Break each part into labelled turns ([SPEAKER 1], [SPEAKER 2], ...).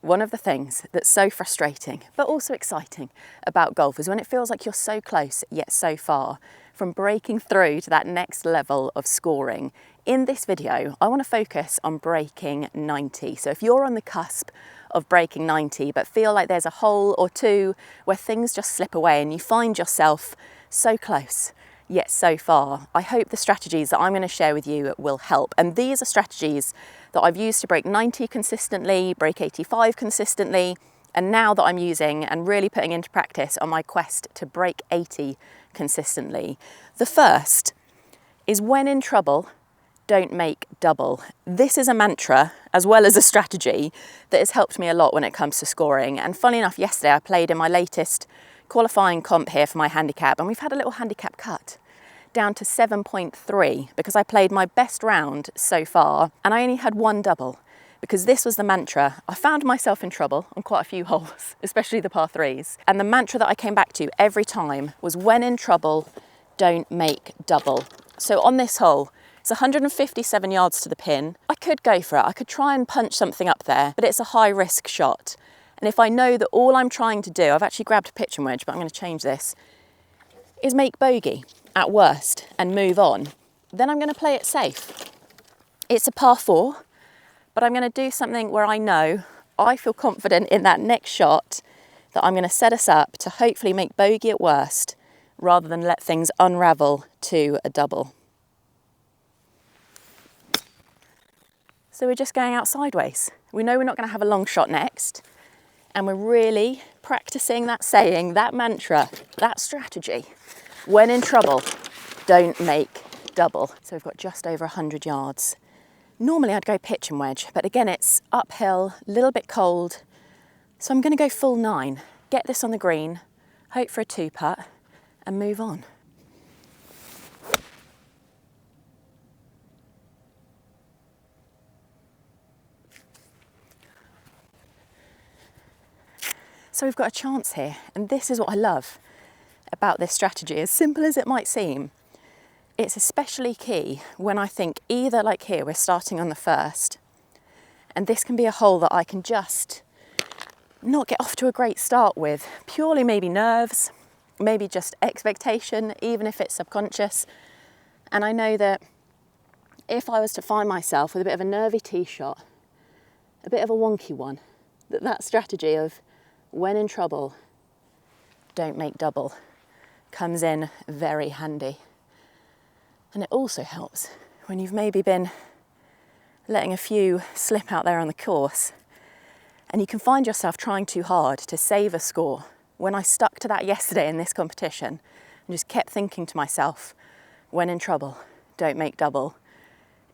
[SPEAKER 1] One of the things that's so frustrating, but also exciting about golf is when it feels like you're so close, yet so far from breaking through to that next level of scoring. In this video, I want to focus on breaking 90. So if you're on the cusp of breaking 90, but feel like there's a hole or two where things just slip away and you find yourself so close, yet so far, I hope the strategies that I'm going to share with you will help. And these are strategies that I've used to break 90 consistently, break 85 consistently, and now that I'm using and really putting into practice on my quest to break 80 consistently. The first is when in trouble, don't make double. This is a mantra as well as a strategy that has helped me a lot when it comes to scoring. And funny enough, yesterday I played in my latest qualifying comp here for my handicap, and we've had a little handicap cut down to 7.3 because I played my best round so far and I only had one double because this was the mantra. I found myself in trouble on quite a few holes, especially the par threes. And the mantra that I came back to every time was when in trouble, don't make double. So on this hole, it's 157 yards to the pin. I could go for it. I could try and punch something up there, but it's a high risk shot. And if I know that all I'm trying to do, I've actually grabbed a pitching wedge, but I'm going to change this, is make bogey at worst and move on, then I'm going to play it safe. It's a par 4, but I'm going to do something where I know I feel confident in that next shot that I'm going to set us up to hopefully make bogey at worst rather than let things unravel to a double. So we're just going out sideways. We know we're not going to have a long shot next, and we're really practicing that saying, that mantra, that strategy. When in trouble, don't make double. So we've got just over 100 yards. Normally I'd go pitch and wedge, but again, it's uphill, a little bit cold. So I'm going to go full 9, get this on the green, hope for a 2-putt and move on. So we've got a chance here, and this is what I love about this strategy. As simple as it might seem, it's especially key when I think either like here, we're starting on the first, and this can be a hole that I can just not get off to a great start with, purely maybe nerves, maybe just expectation, even if it's subconscious. And I know that if I was to find myself with a bit of a nervy tee shot, a bit of a wonky one, that strategy of when in trouble, don't make double comes in very handy. And it also helps when you've maybe been letting a few slip out there on the course and you can find yourself trying too hard to save a score. When I stuck to that yesterday in this competition and just kept thinking to myself, when in trouble, don't make double,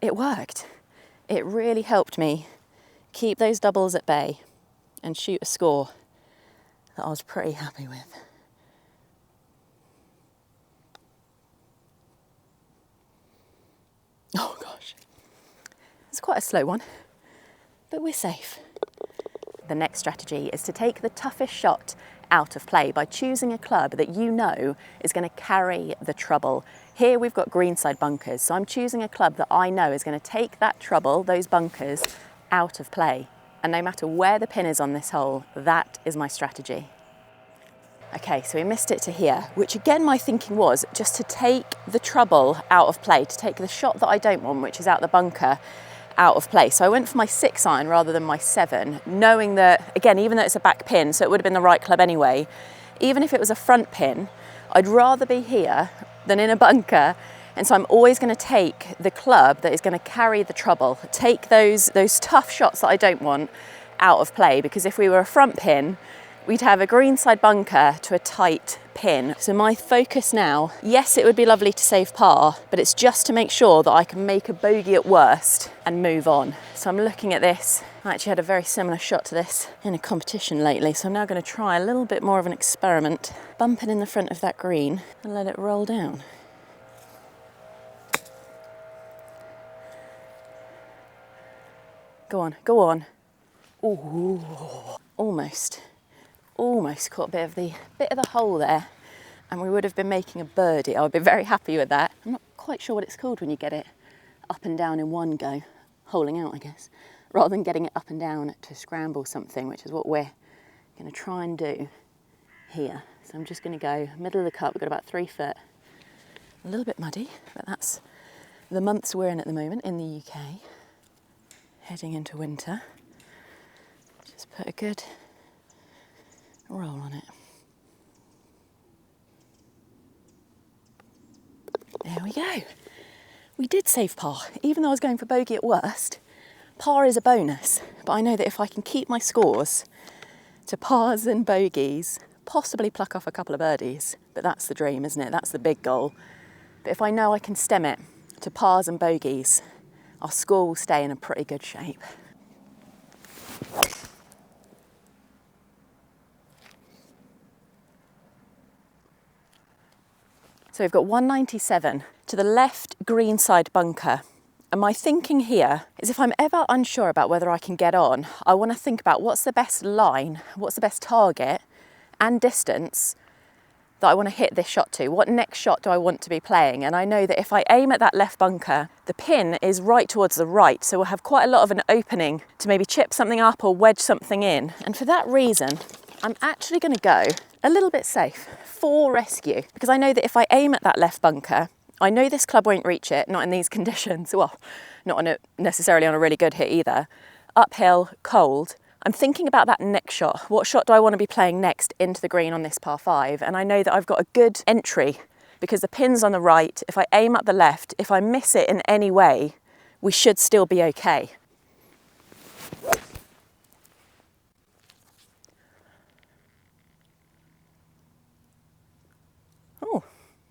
[SPEAKER 1] it worked. It really helped me keep those doubles at bay and shoot a score that I was pretty happy with. Oh gosh, it's quite a slow one, but we're safe. The next strategy is to take the toughest shot out of play by choosing a club that you know is going to carry the trouble. Here we've got greenside bunkers, so I'm choosing a club that I know is going to take that trouble, those bunkers, out of play. And no matter where the pin is on this hole, that is my strategy. Okay, so we missed it to here, which again my thinking was just to take the trouble out of play, to take the shot that I don't want, which is out the bunker, out of play. So I went for my 6-iron rather than my 7, knowing that, again, even though it's a back pin, so it would have been the right club anyway, even if it was a front pin, I'd rather be here than in a bunker. And so I'm always going to take the club that is going to carry the trouble, take those tough shots that I don't want out of play, because if we were a front pin, we'd have a greenside bunker to a tight pin. So my focus now, yes, it would be lovely to save par, but it's just to make sure that I can make a bogey at worst and move on. So I'm looking at this. I actually had a very similar shot to this in a competition lately, so I'm now going to try a little bit more of an experiment. Bump it in the front of that green and let it roll down. Go on, go on. Ooh, almost caught a bit of the hole there, and we would have been making a birdie. I would be very happy with that. I'm not quite sure what it's called when you get it up and down in one go. Holing out, I guess. rather than getting it up and down to scramble something, which is what we're going to try and do here. So I'm just going to go middle of the cup. We've got about 3 foot. A little bit muddy, but that's the months we're in at the moment in the UK. Heading into winter. Just put a good roll on it. There we go. We did save par. Even though I was going for bogey at worst, par is a bonus. But I know that if I can keep my scores to pars and bogeys, possibly pluck off a couple of birdies, but that's the dream, isn't it? That's the big goal. But if I know I can stem it to pars and bogeys, our score will stay in a pretty good shape. So we've got 197 to the left green side bunker. And my thinking here is if I'm ever unsure about whether I can get on, I want to think about what's the best line, what's the best target and distance that I want to hit this shot to. What next shot do I want to be playing? And I know that if I aim at that left bunker, the pin is right towards the right. So we'll have quite a lot of an opening to maybe chip something up or wedge something in. And for that reason, I'm actually going to go a little bit safe for rescue, because I know that if I aim at that left bunker, I know this club won't reach it, not in these conditions. Well, not on necessarily on a really good hit either. Uphill, cold. I'm thinking about that next shot. What shot do I want to be playing next into the green on this par 5? And I know that I've got a good entry because the pin's on the right. If I aim up the left, if I miss it in any way, we should still be okay. Oh,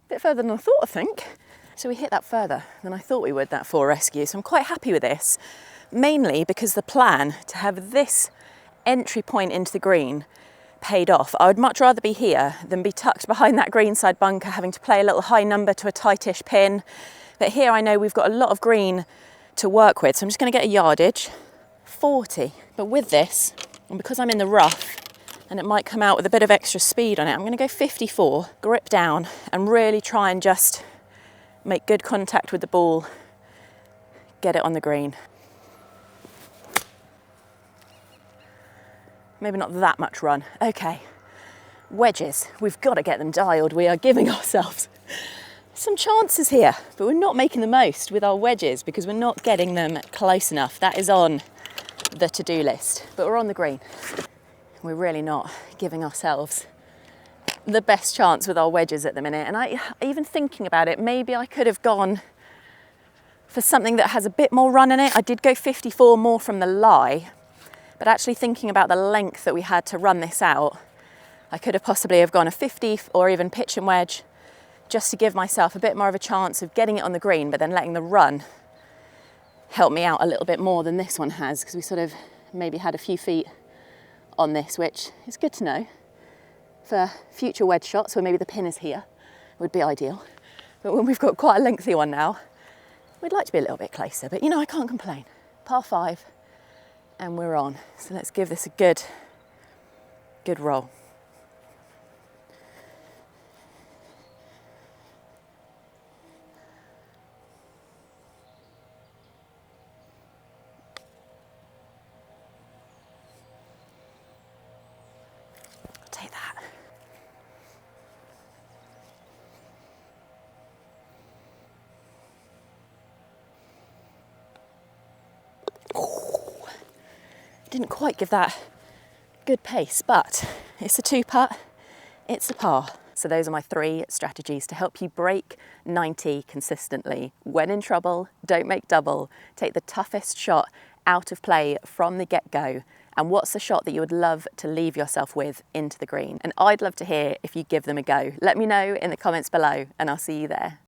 [SPEAKER 1] a bit further than I thought, I think. So we hit that further than I thought we would, that 4 rescue. So I'm quite happy with this, mainly because the plan to have this entry point into the green paid off. I would much rather be here than be tucked behind that greenside bunker, having to play a little high number to a tightish pin. But here I know we've got a lot of green to work with. So I'm just going to get a yardage, 40. But with this, and because I'm in the rough, and it might come out with a bit of extra speed on it, I'm going to go 54, grip down, and really try and just make good contact with the ball, get it on the green. Maybe not that much run. Okay, wedges, we've got to get them dialed. We are giving ourselves some chances here, but we're not making the most with our wedges because we're not getting them close enough. That is on the to-do list, but we're on the green. We're really not giving ourselves the best chance with our wedges at the minute. And even thinking about it, maybe I could have gone for something that has a bit more run in it. I did go 54 more from the lie, but actually thinking about the length that we had to run this out, I could have possibly have gone a 50 or even pitch and wedge just to give myself a bit more of a chance of getting it on the green, but then letting the run help me out a little bit more than this one has, because we sort of maybe had a few feet on this, which is good to know for future wedge shots, where maybe the pin is here, would be ideal. But when we've got quite a lengthy one now, we'd like to be a little bit closer, but you know, I can't complain. Par 5, and we're on. So let's give this a good roll. I'll take that. Didn't quite give that good pace, but it's a 2-putt, it's a par. So those are my 3 strategies to help you break 90 consistently. When in trouble, don't make double. Take the toughest shot out of play from the get-go. And what's the shot that you would love to leave yourself with into the green? And I'd love to hear if you give them a go. Let me know in the comments below, and I'll see you there.